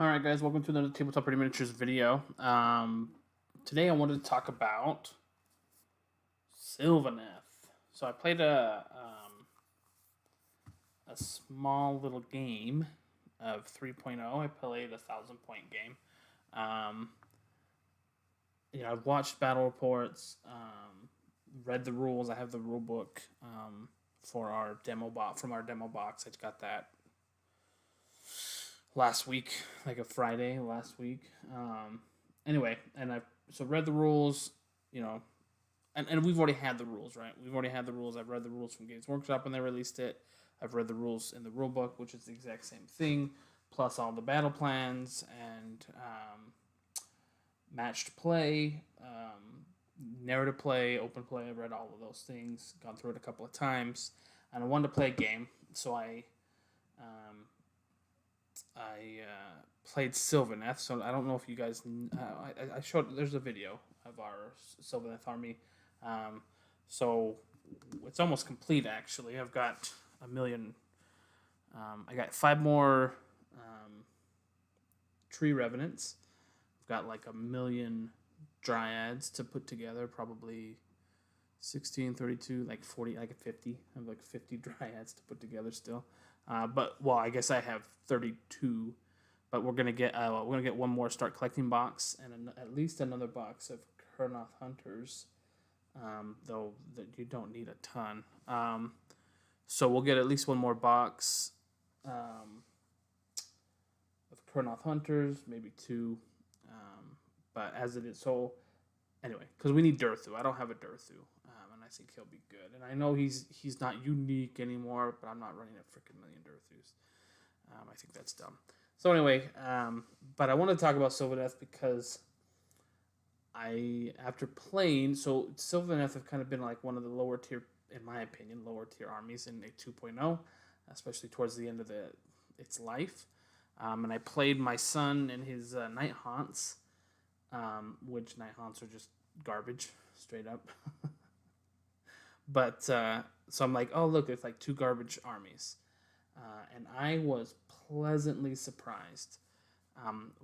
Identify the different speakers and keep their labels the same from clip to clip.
Speaker 1: Alright guys, welcome to another Tabletop Pretty Miniatures video. Today I wanted to talk about Sylvaneth. So I played a small little game of 3.0. I played a 1,000-point game. I've watched battle reports, read the rules. I have the rule book for our demo from our demo box. I got that last week, like a Friday last week. Anyway, and I read the rules, and we've already had the rules, right? We've already had the rules. I've read the rules from Games Workshop when they released it. I've read the rules in the rule book, which is the exact same thing, plus all the battle plans and matched play, narrative play, open play. I've read all of those things, gone through it a couple of times, and I wanted to play a game, so I played Sylvaneth. So I don't know if you guys. I showed. There's a video of our Sylvaneth army. So it's almost complete. Actually, I've got a million. I got 5 more tree revenants. I've got like a million dryads to put together. Probably 16, 32, like 40, like 50. I have like 50 dryads to put together still. I guess I have 32. But we're gonna get one more start collecting box and at least another box of Kurnoth Hunters. Though that you don't need a ton. So we'll get at least one more box of Kurnoth Hunters, maybe 2. But as it is, so anyway, because we need Durthu. I don't have a Durthu, and I think he'll be good. And I know he's not unique anymore, but I'm not running a freaking million Durthus. I think that's dumb. So anyway, but I want to talk about Sylvaneth because after playing, so Sylvaneth have kind of been like one of the lower tier, in my opinion, lower tier armies in a 2.0, especially towards the end of its life. And I played my son in his Night Haunts, which Night Haunts are just garbage, straight up. But so I'm like, oh look, it's like 2 garbage armies, and I was pleasantly surprised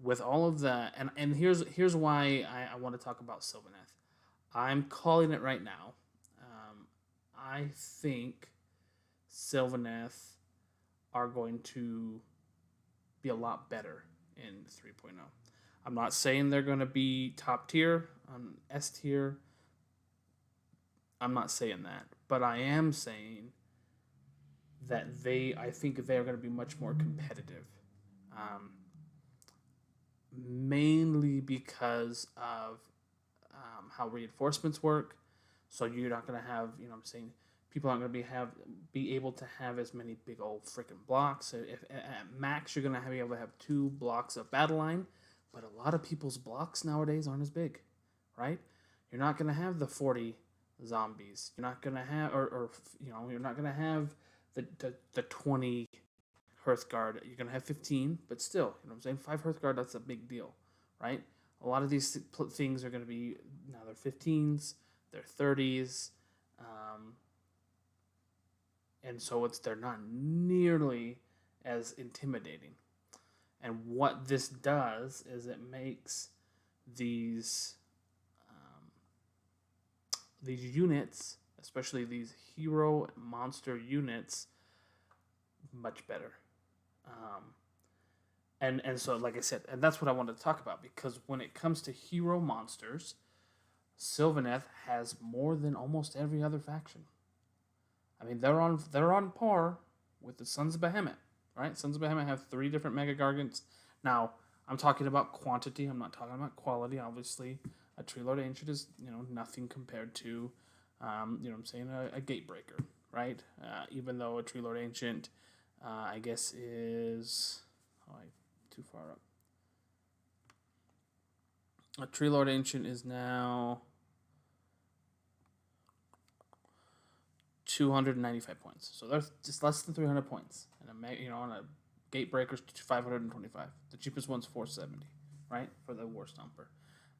Speaker 1: with all of the and here's why I want to talk about Sylvaneth. I'm calling it right now. I think Sylvaneth are going to be a lot better in 3.0. I'm not saying they're going to be top tier on S tier. I'm not saying that, but I am saying that I think they are going to be much more competitive. Mainly because of how reinforcements work. So you're not going to have, I'm saying, people aren't going to be able to have as many big old freaking blocks. If at max you're going to be able to have 2 blocks of battle line, but a lot of people's blocks nowadays aren't as big, right? You're not going to have the 40 zombies. You're not going to have, you're not going to have the 20 Hearthguard. You're going to have 15, but still, you know what I'm saying? 5 Hearthguard, that's a big deal, right? A lot of these things are going to be, now they're 15s, they're 30s, and so they're not nearly as intimidating. And what this does is it makes these units, especially these hero monster units, much better. And so, like I said, and that's what I wanted to talk about, because when it comes to hero monsters, Sylvaneth has more than almost every other faction. I mean, they're on par with the Sons of Behemoth, right? Sons of Behemoth have 3 different Mega Gargants. Now, I'm talking about quantity. I'm not talking about quality. Obviously, a Tree Lord Ancient is nothing compared to, I'm saying, a Gatebreaker, right? Even though a Tree Lord Ancient, I guess is too far up. A Tree Lord Ancient is now 295 points. So there's just less than 300 points. And on a Gatebreaker's 525. The cheapest one's 470, right? For the War Stomper.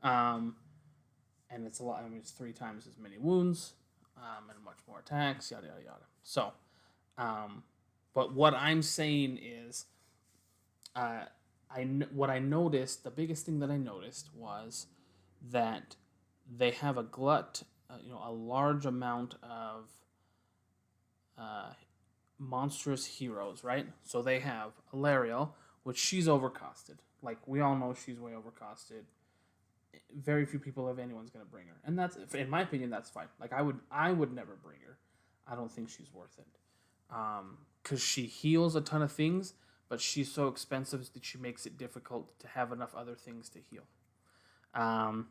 Speaker 1: And it's a lot. I mean, it's 3 times as many wounds, and much more attacks, yada yada yada. So, but what I'm saying is, what I noticed, the biggest thing that I noticed was that they have a large amount of uh, monstrous heroes, right? So they have Alariel, which she's overcosted. Like we all know, she's way overcosted. Very few people, if anyone's, gonna bring her, and that's, in my opinion, that's fine. Like I would never bring her. I don't think she's worth it. Because she heals a ton of things, but she's so expensive that she makes it difficult to have enough other things to heal. Um,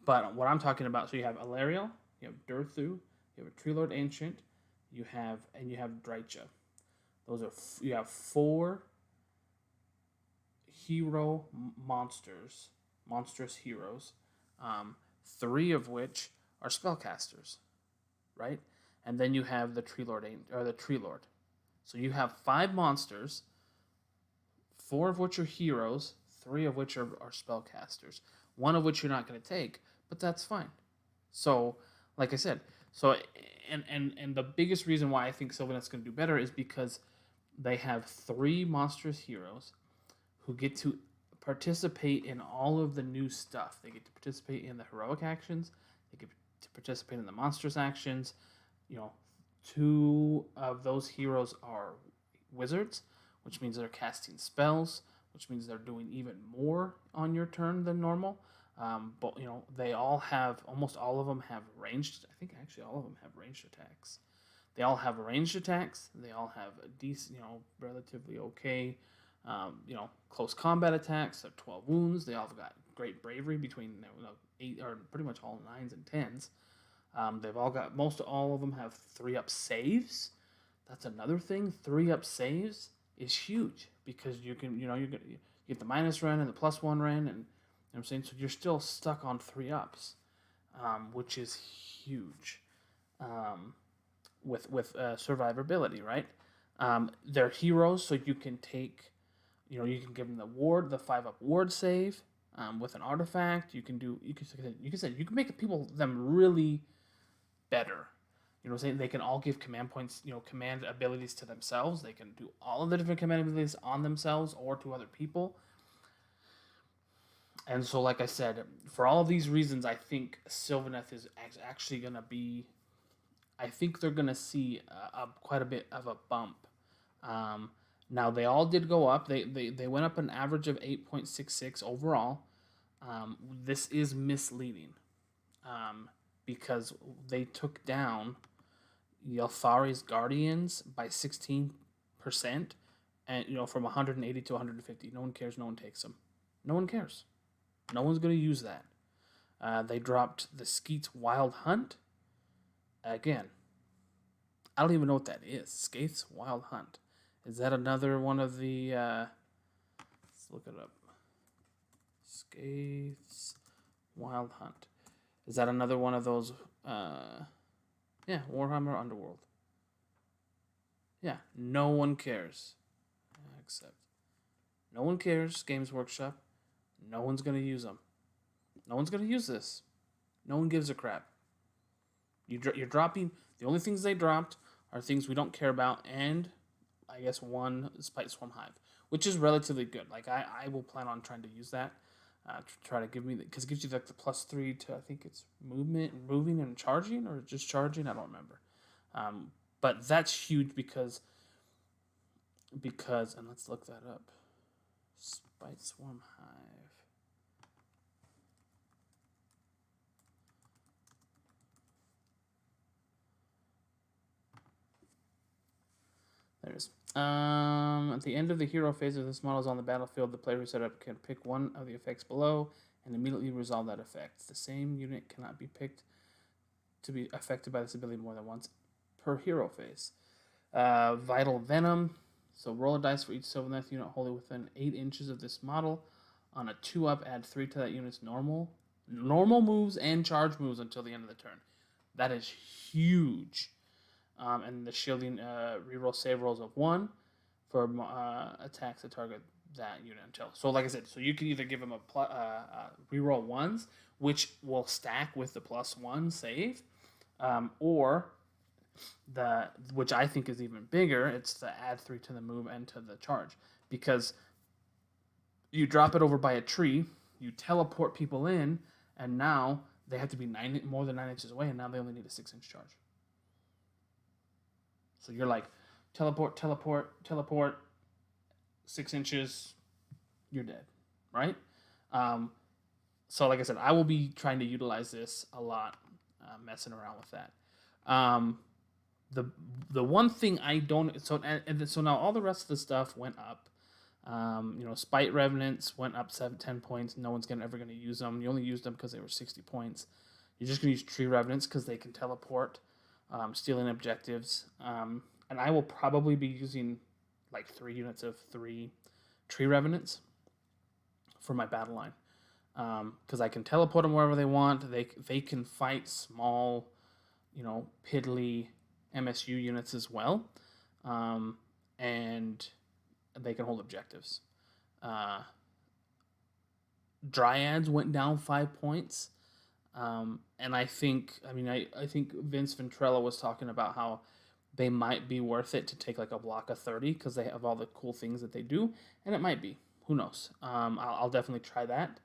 Speaker 1: but what I'm talking about, so you have Alariel, you have Durthu, you have a Tree Lord Ancient, you have Drycha. Those are you have four hero monsters, monstrous heroes, um, three of which are spellcasters, right? And then you have the Tree Lord or the Tree Lord. So you have five monsters, four of which are heroes, three of which are spellcasters, one of which you're not going to take, but that's fine. So, like I said, so and the biggest reason why I think Sylvaneth's going to do better is because they have three monstrous heroes who get to participate in all of the new stuff. They get to participate in the heroic actions. They get to participate in the monstrous actions. You know, two of those heroes are wizards, which means they're casting spells, which means they're doing even more on your turn than normal. But they all have, almost all of them have ranged. I think actually all of them have ranged attacks. They all have ranged attacks. They all have a decent, relatively okay, close combat attacks. They're 12 wounds. They all have got great bravery between 8 or pretty much all 9s and 10s. They've all got, most all of them have 3-up saves. That's another thing. 3-up saves is huge because you can, you get the -rend and the +1 rend, and you know what I'm saying. So you're still stuck on 3-ups, which is huge. With survivability, right? They're heroes, so you can take, you can give them the 5-up ward save with an artifact. You can make them really better. You know what I'm saying? They can all give command points, command abilities to themselves. They can do all of the different command abilities on themselves or to other people. And so, like I said, for all of these reasons, I think Sylvaneth is actually going to be. I think they're going to see quite a bit of a bump. Now, they all did go up. They went up an average of 8.66 overall. This is misleading because they took down Yelthari's Guardians by 16%, and from 180 to 150. No one cares. No one takes them. No one cares. No one's going to use that. They dropped the Skeet's Wild Hunt. Again, I don't even know what that is. Skeet's Wild Hunt. Is that another one of the... let's look it up. Skeet's Wild Hunt. Is that another one of those... yeah, Warhammer Underworld. Yeah, no one cares. Except... No one cares, Games Workshop. No one's going to use them. No one's going to use this. No one gives a crap. You're dropping... The only things they dropped are things we don't care about, and I guess one Spite Swarm Hive, which is relatively good. Like, I will plan on trying to use that to try to give me... Because it gives you like the +3 to, I think it's moving and charging, or just charging. I don't remember. But that's huge because... And let's look that up. Spite Swarm Hive. There it is. At the end of the hero phase, if this model is on the battlefield, the player who set up can pick one of the effects below and immediately resolve that effect. The same unit cannot be picked to be affected by this ability more than once per hero phase. Vital Venom. So roll a dice for each Sylvaneth unit wholly within 8 inches of this model. On a 2-up, add 3 to that unit's normal moves and charge moves until the end of the turn. That is huge. And the shielding reroll save rolls of 1 for attacks that target that unit until. So, like I said, so you can either give them a reroll 1s, which will stack with the +1 save, or which I think is even bigger. It's the add 3 to the move and to the charge, because You drop it over by a tree, you teleport people in, and now they have to be more than 9 inches away, and now they only need a 6-inch charge. So you're like, teleport, teleport, teleport, 6 inches, you're dead, right? Um, so like I said, I will be trying to utilize this a lot, messing around with that. Um, the the one thing I don't so now all the rest of the stuff went up. Spite revenants went up 10 points. No one's ever gonna use them. You only used them because they were 60 points. You're just gonna use tree revenants because they can teleport, stealing objectives. And I will probably be using like 3 units of 3 tree revenants for my battle line, because I can teleport them wherever they want. They can fight small, piddly MSU units as well, and they can hold objectives. Uh, Dryads went down 5 points, and I think Vince Ventrella was talking about how they might be worth it to take like a block of 30 because they have all the cool things that they do, and it might be. Who knows? I'll definitely try that.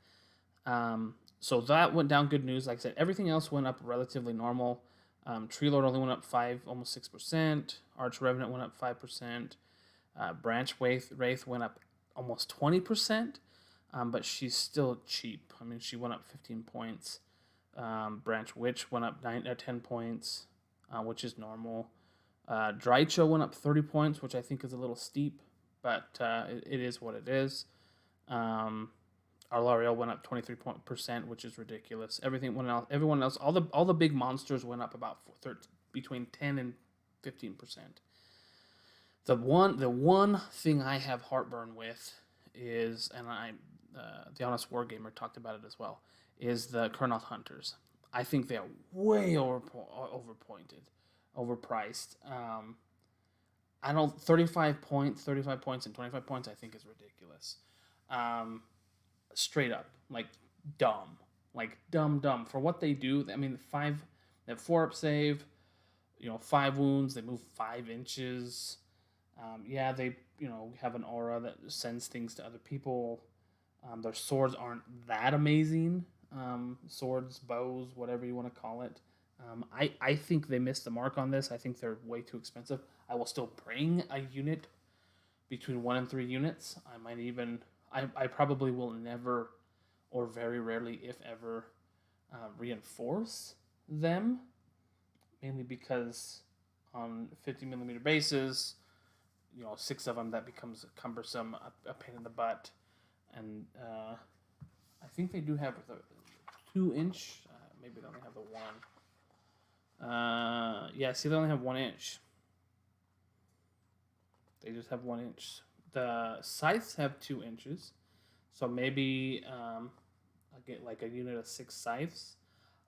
Speaker 1: So that went down. Good news. Like I said, everything else went up relatively normal. Tree Lord only went up 6%. Arch Revenant went up 5%. Branch Wraith went up almost 20%, but she's still cheap. I mean, she went up 15 points. Branch Witch went up 10 points, which is normal. Drycha went up 30 points, which I think is a little steep, but it is what it is. Arlariel went up 23%, which is ridiculous. Everyone else, all the big monsters went up about between 10 and 15%. The one thing I have heartburn with is, and the Honest Wargamer talked about it as well, is the Kurnoth Hunters. I think they are way overpriced. I don't 35 points and 25 points I think is ridiculous. Straight up, like dumb for what they do. I mean, they have 4-up save, 5 wounds. They move 5 inches. They have an aura that sends things to other people. Their swords aren't that amazing. Swords, bows, whatever you want to call it. I think they missed the mark on this. I think they're way too expensive. I will still bring a unit between 1 and 3 units. I might even. I probably will never, or very rarely, if ever, reinforce them. Mainly because on 50mm bases, 6 of them, that becomes cumbersome, a pain in the butt. And I think they do have the 2-inch. Maybe they only have the 1. They only have 1 inch. They just have 1 inch. The scythes have 2 inches, so maybe I'll get like a unit of 6 scythes.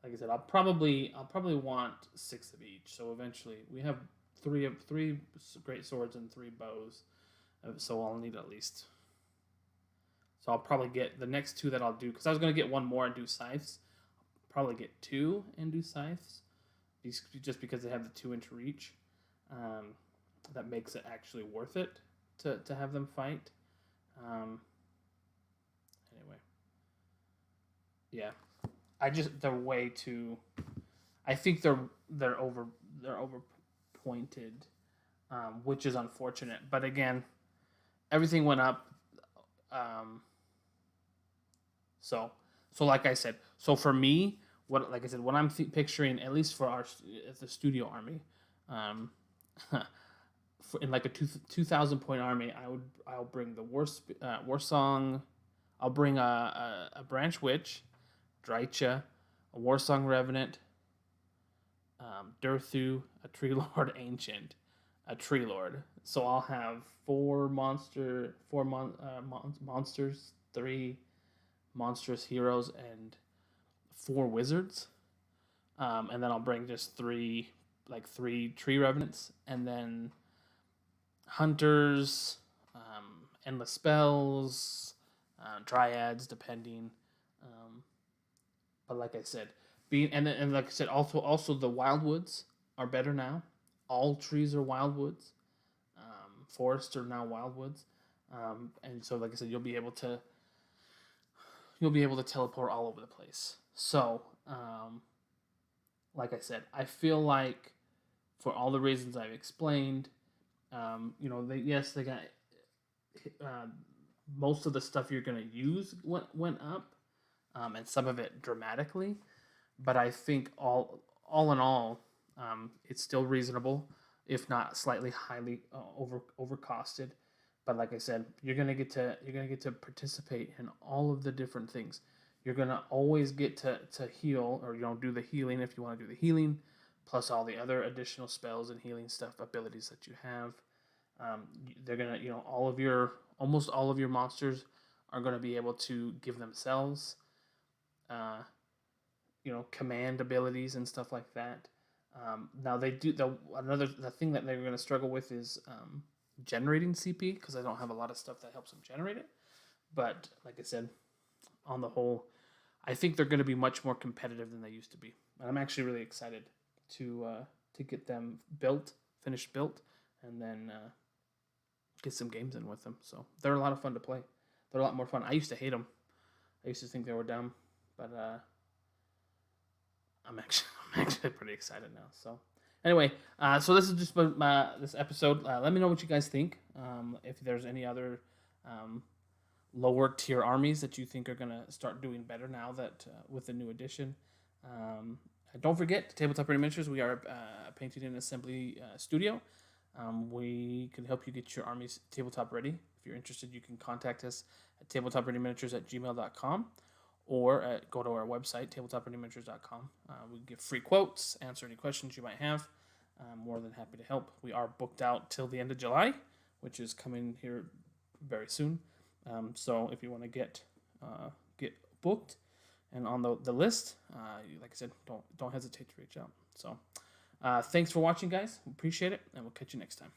Speaker 1: Like I said, I'll probably want 6 of each. So eventually, we have three great swords and 3 bows. So I'll need at least. So I'll probably get the next 2 that I'll do, because I was gonna get 1 more and do scythes. I'll probably get 2 and do scythes, just because they have the 2-inch reach. That makes it actually worth it to have them fight. Anyway, yeah, they're way too. I think they're overpointed, which is unfortunate. But again, everything went up. So like I said, so for me, what I'm picturing, at least for the studio army, in like a 2,000 point army, I'll bring the war song. I'll bring a branch witch, Drycha, a war song revenant, Durthu, a tree lord ancient, a tree lord. So I'll have 4 monsters, 3 monstrous heroes, and 4 wizards. And then I'll bring just 3 tree revenants, and then hunters, endless spells, dryads, depending. But like I said, like I said, also the wildwoods are better now. All trees are wildwoods. Forests are now wildwoods, and so like I said, you'll be able to you'll be able to teleport all over the place. So, like I said, I feel like for all the reasons I've explained, they got uh, most of the stuff you're going to use went up, and some of it dramatically. But I think all in all, it's still reasonable, if not slightly highly over costed. But like I said, you're gonna get to participate in all of the different things. You're gonna always get to heal, or do the healing if you want to do the healing, plus all the other additional spells and healing stuff abilities that you have. They're gonna, almost all of your monsters are gonna be able to give themselves, uh, command abilities and stuff like that. Now they do the thing that they're gonna struggle with is generating CP, because I don't have a lot of stuff that helps them generate it. But like I said, on the whole, I think they're going to be much more competitive than they used to be. And I'm actually really excited to get them finished built, and then get some games in with them. So they're a lot of fun to play. They're a lot more fun. I used to hate them. I used to think they were dumb, but I'm actually I'm actually pretty excited now. So anyway, so this is just this episode. Let me know what you guys think. If there's any other lower tier armies that you think are gonna start doing better now that with the new edition. Don't forget, Tabletop Ready Miniatures. We are a painting and assembly studio. We can help you get your armies tabletop ready. If you're interested, you can contact us at tabletopreadyminiatures@gmail.com, or go to our website, tabletopreadyminiatures.com. We give free quotes, answer any questions you might have. I'm more than happy to help. We are booked out till the end of July, which is coming here very soon. So if you want to get booked and on the list, like I said, don't hesitate to reach out. So thanks for watching, guys. Appreciate it, and we'll catch you next time.